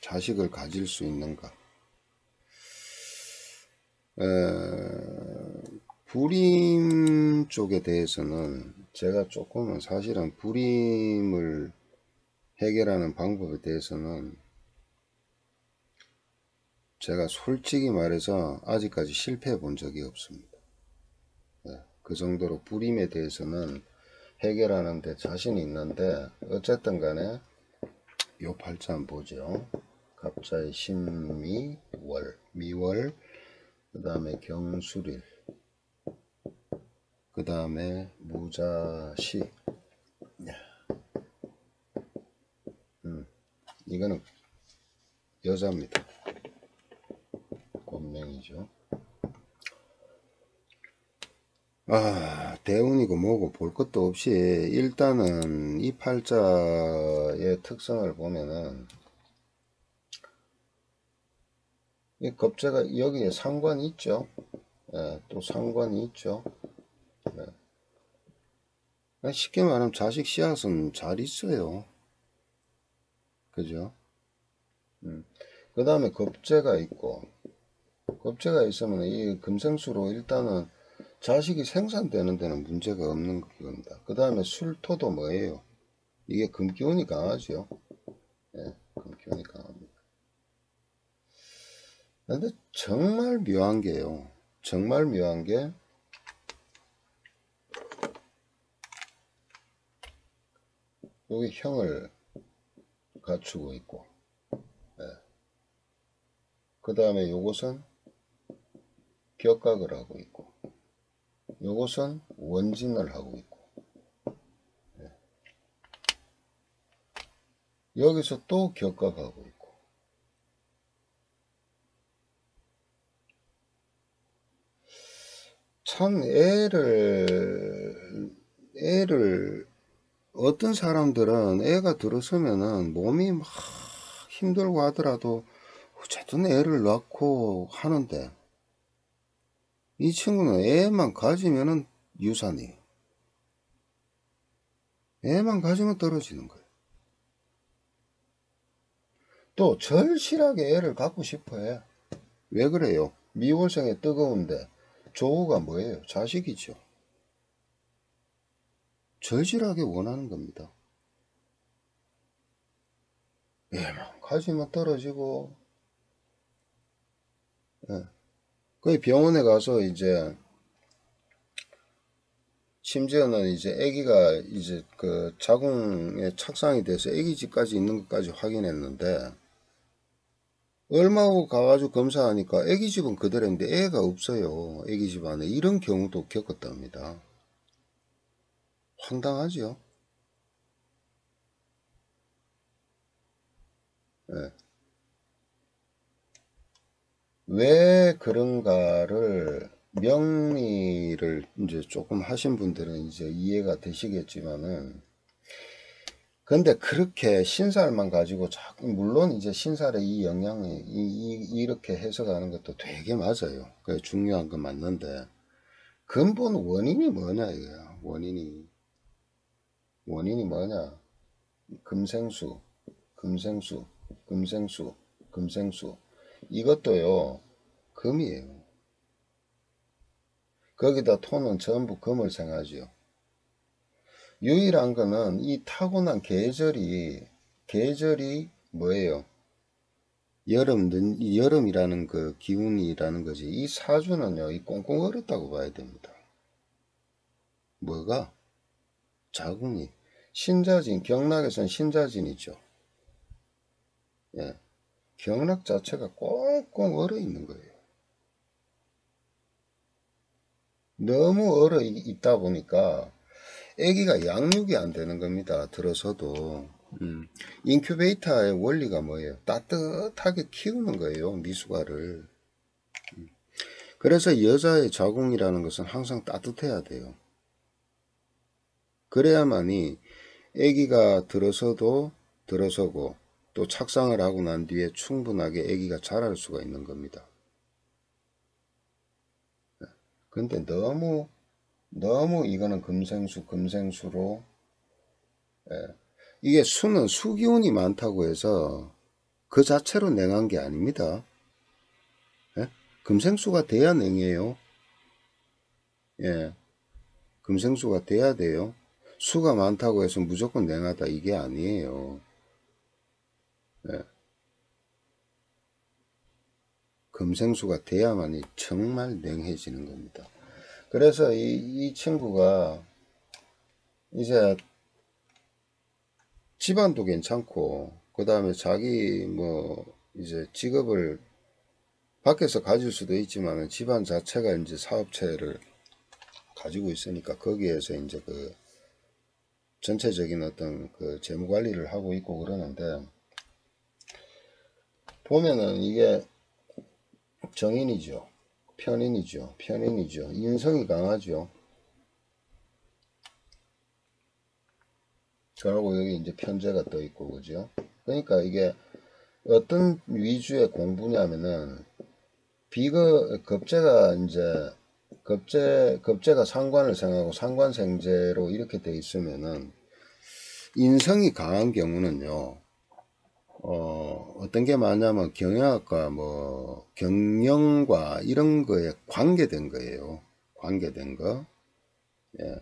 자식을 가질 수 있는가? 불임 쪽에 대해서는 제가 조금은 사실은 불임을 해결하는 방법에 대해서는 제가 솔직히 말해서 아직까지 실패해 본 적이 없습니다. 그 정도로 불임에 대해서는 해결하는 데 자신이 있는데, 어쨌든 간에 요 팔자 한번 보죠. 갑자의 신미월, 미월, 그 다음에 경술일, 그 다음에 무자시. 이거는 여자입니다. 본명이죠. 대운이고 뭐고 볼 것도 없이 일단은 이 팔자의 특성을 보면은 이 겁재가 여기에 상관이 있죠. 또 상관이 있죠. 쉽게 말하면 자식 씨앗은 잘 있어요. 그죠? 그 다음에 겁재가 있고, 겁재가 있으면 이 금생수로 일단은 자식이 생산되는 데는 문제가 없는 겁니다. 그 다음에 술토도 뭐예요? 이게 금기운이 강하죠. 금기운이 강합니다. 근데 정말 묘한 게요. 정말 묘한 게, 여기 형을 갖추고 있고, 그 다음에 요것은 격각을 하고 있고, 요것은 원진을 하고 있고, 여기서 또 격각하고 있고, 참 애를 어떤 사람들은 애가 들어서면은 몸이 막 힘들고 하더라도 어쨌든 애를 낳고 하는데, 이 친구는 애만 가지면은 유산이에요. 애만 가지면 떨어지는 거예요. 또 절실하게 애를 갖고 싶어 해. 왜 그래요? 미월생에 뜨거운데 조우가 뭐예요? 자식이죠. 절실하게 원하는 겁니다. 애만 가지면 떨어지고, 거의 병원에 가서 이제 심지어는 이제 아기가 이제 그 자궁에 착상이 돼서 아기집까지 있는 것까지 확인했는데, 얼마 후 가가지고 검사하니까 아기집은 그대로인데 애가 없어요. 아기집 안에. 이런 경우도 겪었답니다. 황당하죠. 왜 그런가를 명리를 이제 조금 하신 분들은 이제 이해가 되시겠지만은, 근데 그렇게 신살만 가지고 자꾸, 물론 이제 신살의 이 영향이 이렇게 해석하는 것도 되게 맞아요. 그게 중요한 건 맞는데, 근본 원인이 뭐냐 이거야. 원인이 뭐냐? 금생수, 금생수, 금생수, 금생수. 이것도요, 금이에요. 거기다 토는 전부 금을 생하죠. 유일한 거는 이 타고난 계절이 뭐예요? 여름이라는 그 기운이라는 거지. 이 사주는요, 이 꽁꽁 얼었다고 봐야 됩니다. 뭐가? 자궁이. 신자진, 경락에서는 신자진이죠. 경락 자체가 꽁꽁 얼어 있는 거예요. 너무 얼어 있다 보니까 아기가 양육이 안 되는 겁니다. 들어서도. 인큐베이터의 원리가 뭐예요? 따뜻하게 키우는 거예요. 미숙아를. 그래서 여자의 자궁이라는 것은 항상 따뜻해야 돼요. 그래야만이 아기가 들어서고 또 착상을 하고 난 뒤에 충분하게 아기가 자랄 수가 있는 겁니다. 근데 너무 너무 이거는 금생수로, 예. 이게 수는 수기운이 많다고 해서 그 자체로 냉한 게 아닙니다. 예? 금생수가 돼야 냉해요. 예. 금생수가 돼야 돼요. 수가 많다고 해서 무조건 냉하다 이게 아니에요. 예. 금생수가 돼야만이 정말 냉해지는 겁니다. 그래서 이 친구가 이제 집안도 괜찮고 그 다음에 자기 뭐 이제 직업을 밖에서 가질 수도 있지만 집안 자체가 이제 사업체를 가지고 있으니까 거기에서 이제 그 전체적인 어떤 그 재무 관리를 하고 있고 그러는데 보면은 이게 정인이죠. 편인이죠. 인성이 강하죠. 그러고 여기 이제 편제가 떠 있고 그죠. 그러니까 이게 어떤 위주의 공부냐면은 겁재가 이제 겁재가 상관을 생하고 상관생재로 이렇게 돼 있으면은 인성이 강한 경우는요. 어떤 게 많냐면 경영학과 뭐 경영과 이런 거에 관계된 거예요. 관계된 거. 예.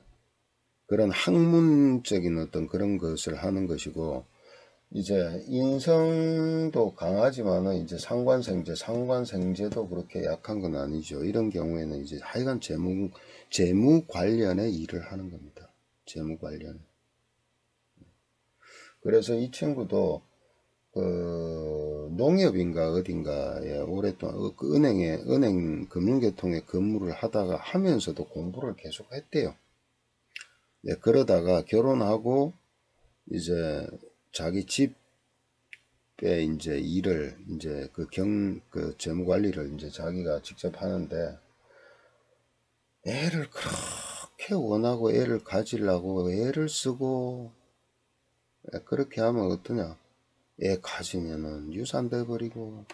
그런 학문적인 어떤 그런 것을 하는 것이고 이제 인성도 강하지만은 이제 상관생제도 그렇게 약한 건 아니죠. 이런 경우에는 이제 하여간 재무 관련의 일을 하는 겁니다. 재무 관련. 그래서 이 친구도 그 농협인가 어딘가에 오랫동안 그 은행 금융계통에 근무를 하다가 하면서도 공부를 계속 했대요. 네, 그러다가 결혼하고 이제 자기 집에 이제 일을 이제 그 재무 관리를 이제 자기가 직접 하는데 애를 그렇게 원하고 애를 가지려고 애를 쓰고 그렇게 하면 어떠냐? 애 가지면은 유산돼 버리고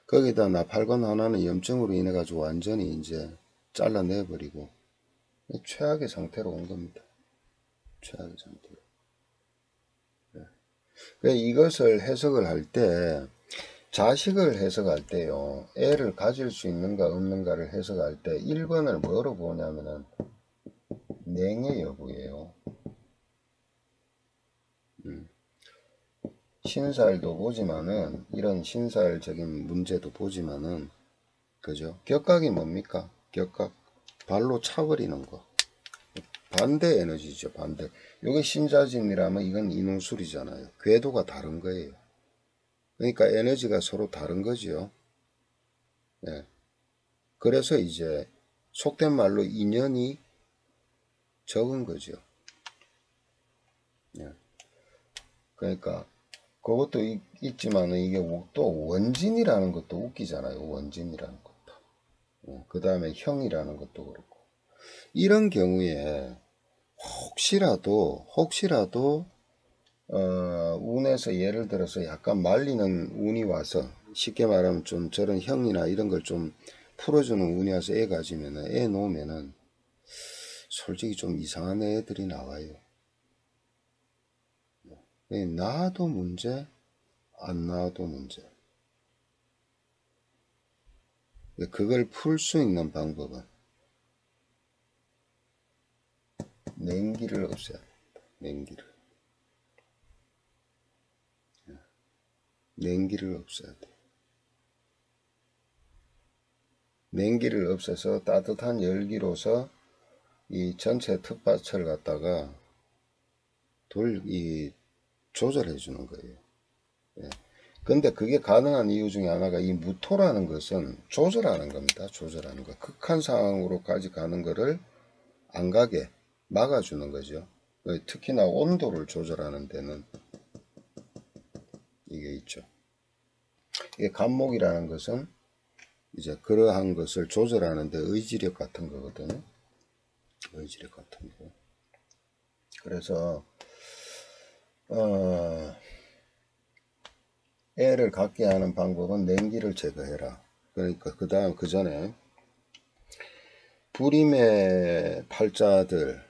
거기다 나팔관 하나는 염증으로 인해 가지고 완전히 이제 잘라내 버리고 최악의 상태로 온 겁니다. 최악의 상태로. 이것을 해석을 할 때 자식을 해석할 때요. 애를 가질 수 있는가 없는가를 해석할 때 1번을 뭐로 보냐면은 냉의 여부예요. 신살도 보지만은 이런 신살적인 문제도 보지만은 그죠? 격각이 뭡니까? 격각 발로 차버리는 거. 반대 에너지죠. 반대. 이게 신자진이라면 이건 인후술이잖아요. 궤도가 다른 거예요. 그러니까 에너지가 서로 다른 거지요. 예. 그래서 이제 속된 말로 인연이 적은 거죠. 예. 그러니까 그것도 있지만은 이게 또 원진이라는 것도 웃기잖아요. 원진이라는 것도. 그 다음에 형이라는 것도 그렇고. 이런 경우에 혹시라도 운에서 예를 들어서 약간 말리는 운이 와서 쉽게 말하면 좀 저런 형이나 이런 걸 좀 풀어주는 운이 와서 애 가지면은 애 놓으면은 솔직히 좀 이상한 애들이 나와요. 낳아도 문제, 안 낳아도 문제. 그걸 풀 수 있는 방법은 냉기를 없애야 됩니다. 냉기를 없애야 돼. 냉기를 없애서 따뜻한 열기로서 이 전체 텃밭을 갖다가 조절해 주는 거예요. 예. 근데 그게 가능한 이유 중에 하나가 이 무토라는 것은 조절하는 겁니다. 조절하는 거. 극한 상황으로까지 가는 거를 안 가게 막아주는 거죠. 특히나 온도를 조절하는 데는 이게 있죠. 이게 간목이라는 것은 이제 그러한 것을 조절하는 데 의지력 같은 거거든요. 의지력 같은 거. 그래서 애를 갖게 하는 방법은 냉기를 제거해라. 그러니까 그 전에 불임의 팔자들,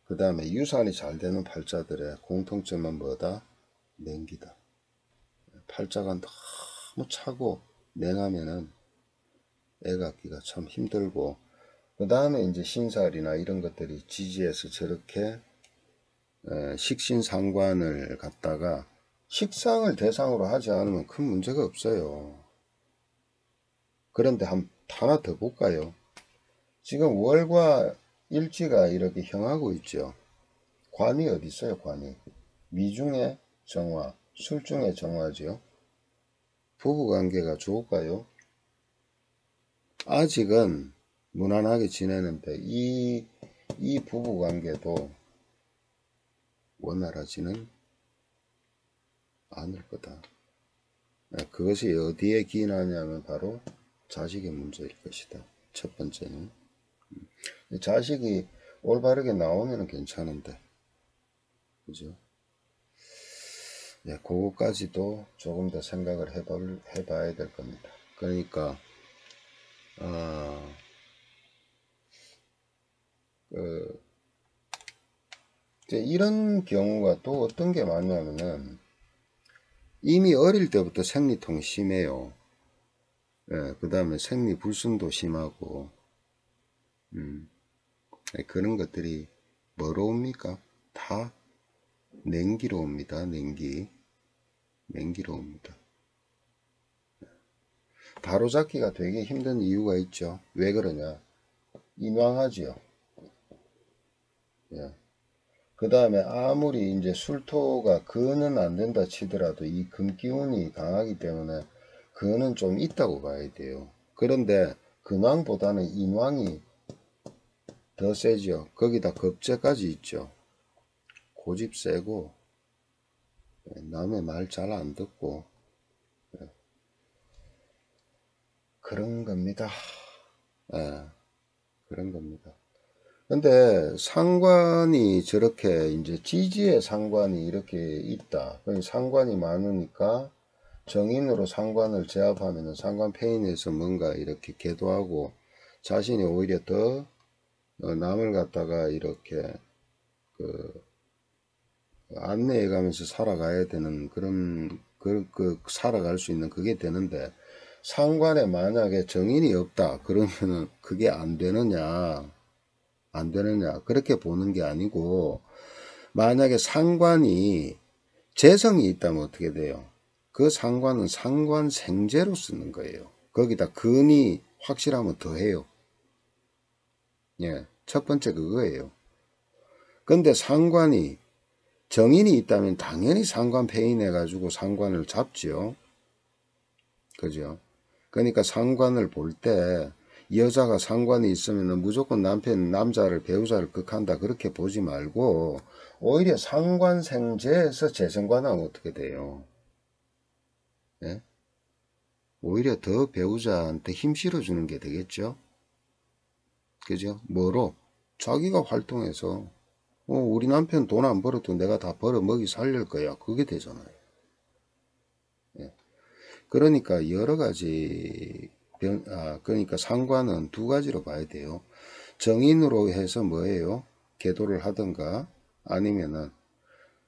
그 다음에 유산이 잘 되는 팔자들의 공통점은 뭐다? 냉기다. 팔자가 너무 차고 냉하면은 애 갖기가 참 힘들고, 그 다음에 이제 신살이나 이런 것들이 지지해서 저렇게 식신상관을 갖다가 식상을 대상으로 하지 않으면 큰 문제가 없어요. 그런데 하나 더 볼까요? 지금 월과 일지가 이렇게 형하고 있죠. 관이 어디 있어요? 관이 미중의 정화, 술중의 정화죠. 부부관계가 좋을까요? 아직은 무난하게 지내는데 이 부부관계도 원활하지는 않을 거다. 그것이 어디에 기인하냐면 바로 자식의 문제일 것이다. 첫 번째는 자식이 올바르게 나오면 괜찮은데, 그죠? 네, 그거까지도 조금 더 생각을 해봐야 될 겁니다. 그러니까 이런 경우가 또 어떤 게 많냐면은 이미 어릴 때부터 생리통이 심해요. 예, 그 다음에 생리불순도 심하고, 그런 것들이 뭐로 옵니까? 다 냉기로 옵니다. 냉기로 옵니다. 바로잡기가 되게 힘든 이유가 있죠. 왜 그러냐? 인왕하지요. 예. 그 다음에 아무리 이제 술토가 그는 안 된다 치더라도 이 금기운이 강하기 때문에 그는 좀 있다고 봐야 돼요. 그런데 금왕보다는 인왕이 더 세죠. 거기다 겁재까지 있죠. 고집 세고 남의 말 잘 안 듣고 그런 겁니다. 예, 그런 겁니다. 근데 상관이 저렇게 이제 지지의 상관이 이렇게 있다. 상관이 많으니까 정인으로 상관을 제압하면 상관 페인에서 뭔가 이렇게 계도하고 자신이 오히려 더 남을 갖다가 이렇게 안내해 가면서 살아가야 되는 그런 살아갈 수 있는 그게 되는데, 상관에 만약에 정인이 없다 그러면은 그게 안 되느냐 그렇게 보는 게 아니고, 만약에 상관이 재성이 있다면 어떻게 돼요? 그 상관은 상관생재로 쓰는 거예요. 거기다 근이 확실하면 더해요. 예, 첫 번째 그거예요. 근데 상관이 정인이 있다면 당연히 상관 폐인해 가지고 상관을 잡죠. 그죠? 그러니까 상관을 볼 때 여자가 상관이 있으면 무조건 남자를 배우자를 극한다 그렇게 보지 말고, 오히려 상관생재에서 재성관하면 어떻게 돼요? 예? 오히려 더 배우자한테 힘 실어주는 게 되겠죠? 그죠? 뭐로? 자기가 활동해서 우리 남편 돈 안 벌어도 내가 다 벌어 먹이 살릴 거야. 그게 되잖아요. 예. 그러니까 여러 가지 그러니까 상관은 두 가지로 봐야 돼요. 정인으로 해서 뭐예요? 계도를 하든가 아니면은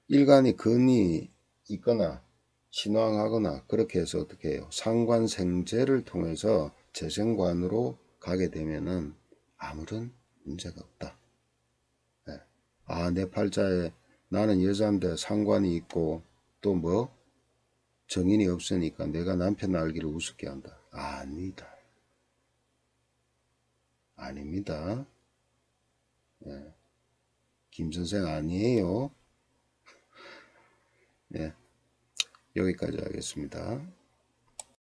일간이 근이 있거나 신왕하거나 그렇게 해서 어떻게 해요? 상관생재를 통해서 재생관으로 가게 되면은 아무런 문제가 없다. 네. 내 팔자에 나는 여자인데 상관이 있고 또 뭐 정인이 없으니까 내가 남편 알기를 우습게 한다. 아닙니다. 아닙니다. 네. 김선생 아니에요. 네. 여기까지 하겠습니다.